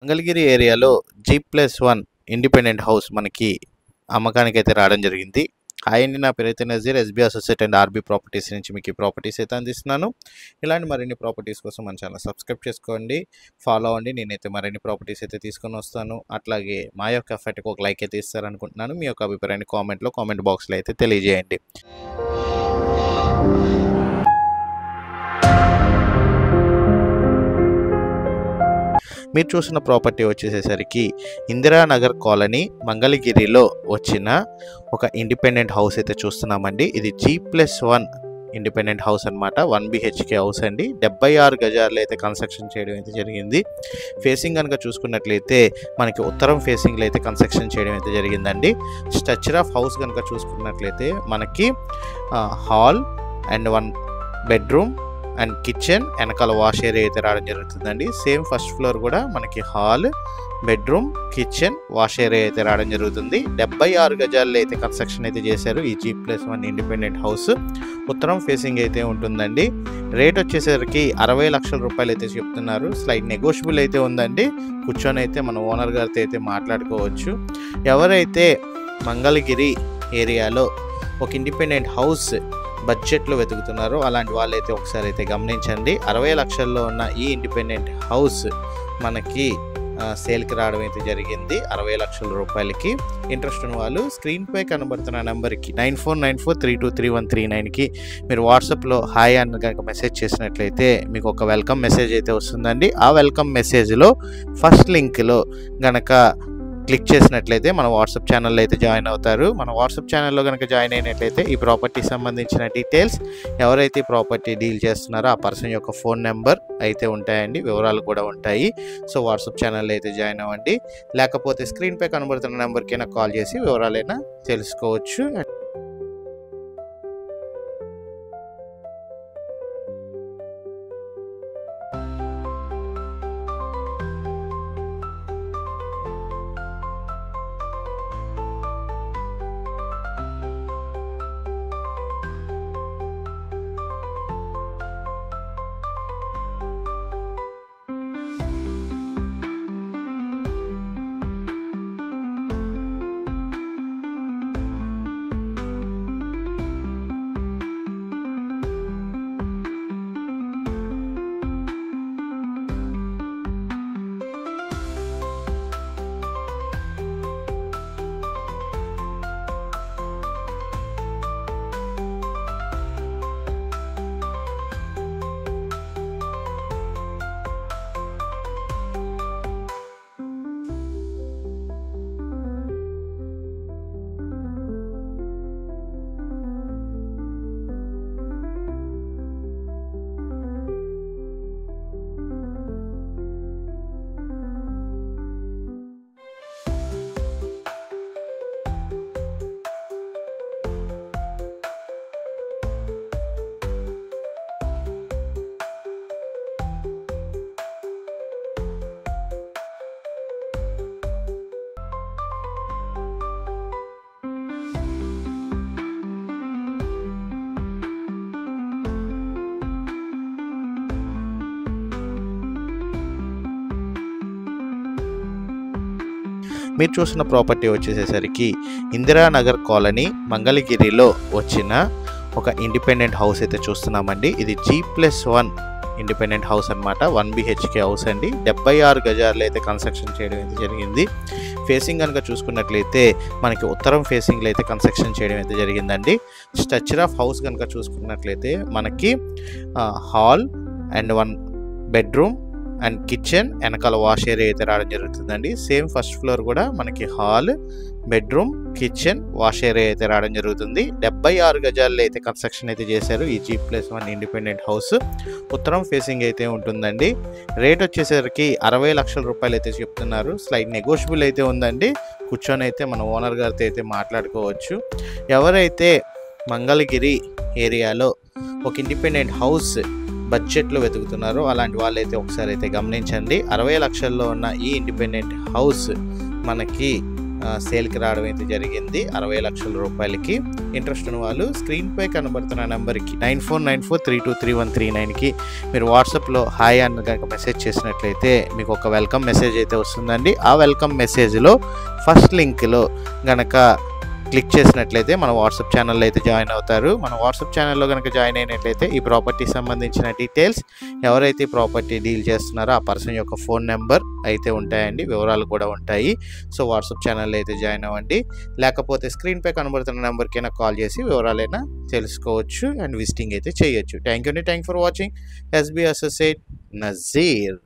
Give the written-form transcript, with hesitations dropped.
మంగళగిరి ఏరియాలో G+1 independent house మనకి అమ్మకానికైతే రావడం జరిగింది. హాయ్ అండి, నా పేరైతే Nazeer, SB associate and RB properties నుంచి మీకు ఈ ప్రాపర్టీస్ అయితే అందిస్తున్నాను. ఇలాంటి మరిన్ని ప్రాపర్టీస్ కోసం మన ఛానల్ సబ్స్క్రైబ్ చేసుకోండి, ఫాలో అవ్వండి. నేనైతే మరిన్ని ప్రాపర్టీస్ అయితే తీసుకొని వస్తాను. అట్లాగే మా యొక్క ఎఫర్ట్కి ఒక లైక్ అయితే ఇస్తారనుకుంటున్నాను. మీ యొక్క అభిప్రాయాన్ని కామెంట్ బాక్స్లో అయితే తెలియజేయండి. మీరు చూసిన ప్రాపర్టీ వచ్చేసేసరికి ఇందిరానగర్ కాలనీ మంగళగిరిలో వచ్చిన ఒక ఇండిపెండెంట్ హౌస్ అయితే చూస్తున్నామండి. ఇది G+1 ఇండిపెండెంట్ హౌస్ అనమాట. 1 BHK హౌస్ అండి. 76 గజాల్లో అయితే కన్స్ట్రక్షన్ చేయడం అయితే జరిగింది. ఫేసింగ్ కనుక చూసుకున్నట్లయితే మనకి ఉత్తరం ఫేసింగ్లో అయితే కన్స్ట్రక్షన్ చేయడం అయితే జరిగిందండి. స్ట్రక్చర్ ఆఫ్ హౌస్ కనుక చూసుకున్నట్లయితే మనకి hall and 1 bedroom and kitchen, వెనకాల వాష్ ఏరియా అయితే రావడం జరుగుతుందండి. సేమ్ ఫస్ట్ ఫ్లోర్ కూడా మనకి hall, bedroom, kitchen, wash area అయితే రావడం జరుగుతుంది. 76 గజాల్లో అయితే కన్స్ట్రక్షన్ అయితే చేశారు ఈ G+1 ఇండిపెండెంట్ హౌస్. ఉత్తరం ఫేసింగ్ అయితే ఉంటుందండి. రేట్ వచ్చేసరికి 60 లక్షల రూపాయలు అయితే చెప్తున్నారు. స్లైట్ నెగోషియబుల్ అయితే ఉందండి. కూర్చొని అయితే మన ఓనర్ గారితో అయితే మాట్లాడుకోవచ్చు. ఎవరైతే మంగళగిరి ఏరియాలో ఒక ఇండిపెండెంట్ హౌస్ బడ్జెట్లో వెతుకుతున్నారో అలాంటి వాళ్ళైతే ఒకసారి అయితే గమనించండి. 60 లక్షల్లో ఉన్న ఈ ఇండిపెండెంట్ హౌస్ మనకి సేల్కి రావడం అయితే జరిగింది 60 లక్షల రూపాయలకి. ఇంట్రెస్ట్ ఉన్న వాళ్ళు స్క్రీన్పై కనబడుతున్న నెంబర్కి 9494323139కి మీరు వాట్సాప్లో హాయ్ అని కనుక మెసేజ్ చేసినట్లయితే మీకు ఒక వెల్కమ్ మెసేజ్ అయితే వస్తుందండి. ఆ వెల్కమ్ మెసేజ్లో ఫస్ట్ లింక్లో గనక క్లిక్ చేసినట్లయితే మన వాట్సాప్ ఛానల్లో అయితే జాయిన్ అవుతారు. మన వాట్సాప్ ఛానల్లో కనుక జాయిన్ అయినట్లయితే ఈ ప్రాపర్టీ సంబంధించిన డీటెయిల్స్, ఎవరైతే ప్రాపర్టీ డీల్ చేస్తున్నారో ఆ పర్సన్ యొక్క ఫోన్ నెంబర్ అయితే ఉంటాయండి, వివరాలు కూడా ఉంటాయి. సో వాట్సాప్ ఛానల్లో అయితే జాయిన్ అవ్వండి. లేకపోతే స్క్రీన్పై కనబడుతున్న నెంబర్కైనా కాల్ చేసి వివరాలైనా తెలుసుకోవచ్చు. మీరు చూసిన ప్రాపర్టీ వచ్చేసేసరికి ఇందిరానగర్ కాలనీ మంగళగిరిలో వచ్చిన ఒక ఇండిపెండెంట్ హౌస్ అయితే చూస్తున్నామండి. ఇది G+1 ఇండిపెండెంట్ హౌస్ అనమాట. 1 BHK హౌస్ అండి. 76 గజాల్లో అయితే కన్స్ట్రక్షన్ చేయడం అయితే జరిగింది. ఫేసింగ్ కనుక చూసుకున్నట్లయితే మనకి ఉత్తరం ఫేసింగ్లో అయితే కన్స్ట్రక్షన్ చేయడం అయితే జరిగిందండి. స్ట్రక్చర్ ఆఫ్ హౌస్ కనుక చూసుకున్నట్లయితే మనకి hall and 1 bedroom and kitchen, వెనకాల వాష్ ఏరియా అయితే రావడం జరుగుతుందండి. సేమ్ ఫస్ట్ ఫ్లోర్ కూడా మనకి hall, bedroom, kitchen, wash area అయితే రావడం జరుగుతుంది. 76 గజాల్లో అయితే కన్స్ట్రక్షన్ అయితే చేశారు ఈ G+1 ఇండిపెండెంట్ హౌస్. ఉత్తరం ఫేసింగ్ అయితే ఉంటుందండి. రేట్ వచ్చేసరికి 60 లక్షల రూపాయలు అయితే చెప్తున్నారు. స్లైట్ నెగోషియబుల్ అయితే ఉందండి. కూర్చొని అయితే మన ఓనర్ గారితో అయితే మాట్లాడుకోవచ్చు. ఎవరైతే మంగళగిరి ఏరియాలో ఒక ఇండిపెండెంట్ హౌస్ బడ్జెట్లో వెతుకుతున్నారో అలాంటి వాళ్ళైతే ఒకసారి అయితే గమనించండి. 60 లక్షల్లో ఉన్న ఈ ఇండిపెండెంట్ హౌస్ మనకి సేల్కి రావడం అయితే జరిగింది 60 లక్షల రూపాయలకి. ఇంట్రెస్ట్ ఉన్న వాళ్ళు స్క్రీన్పై కనబడుతున్న నెంబర్కి 9494323139కి మీరు వాట్సాప్లో హాయ్ అని కనుక మెసేజ్ చేసినట్లయితే మీకు ఒక వెల్కమ్ మెసేజ్ అయితే వస్తుందండి. ఆ వెల్కమ్ మెసేజ్లో ఫస్ట్ లింక్లో కనుక క్లిక్ చేసినట్లయితే మన వాట్సాప్ ఛానల్లో అయితే జాయిన్ అవుతారు. మన వాట్సాప్ ఛానల్లో కనుక జాయిన్ అయినట్లయితే ఈ ప్రాపర్టీకి సంబంధించిన డీటెయిల్స్, ఎవరైతే ఈ ప్రాపర్టీ డీల్ చేస్తున్నారో ఆ పర్సన్ యొక్క ఫోన్ నెంబర్ అయితే ఉంటాయండి, వివరాలు కూడా ఉంటాయి. సో వాట్సాప్ ఛానల్లో అయితే జాయిన్ అవ్వండి. లేకపోతే స్క్రీన్పై కనబడుతున్న నెంబర్కైనా కాల్ చేసి వివరాలైనా తెలుసుకోవచ్చు అండ్ విజిటింగ్ అయితే చేయొచ్చు. Thank you for watching. SB associate Nazir.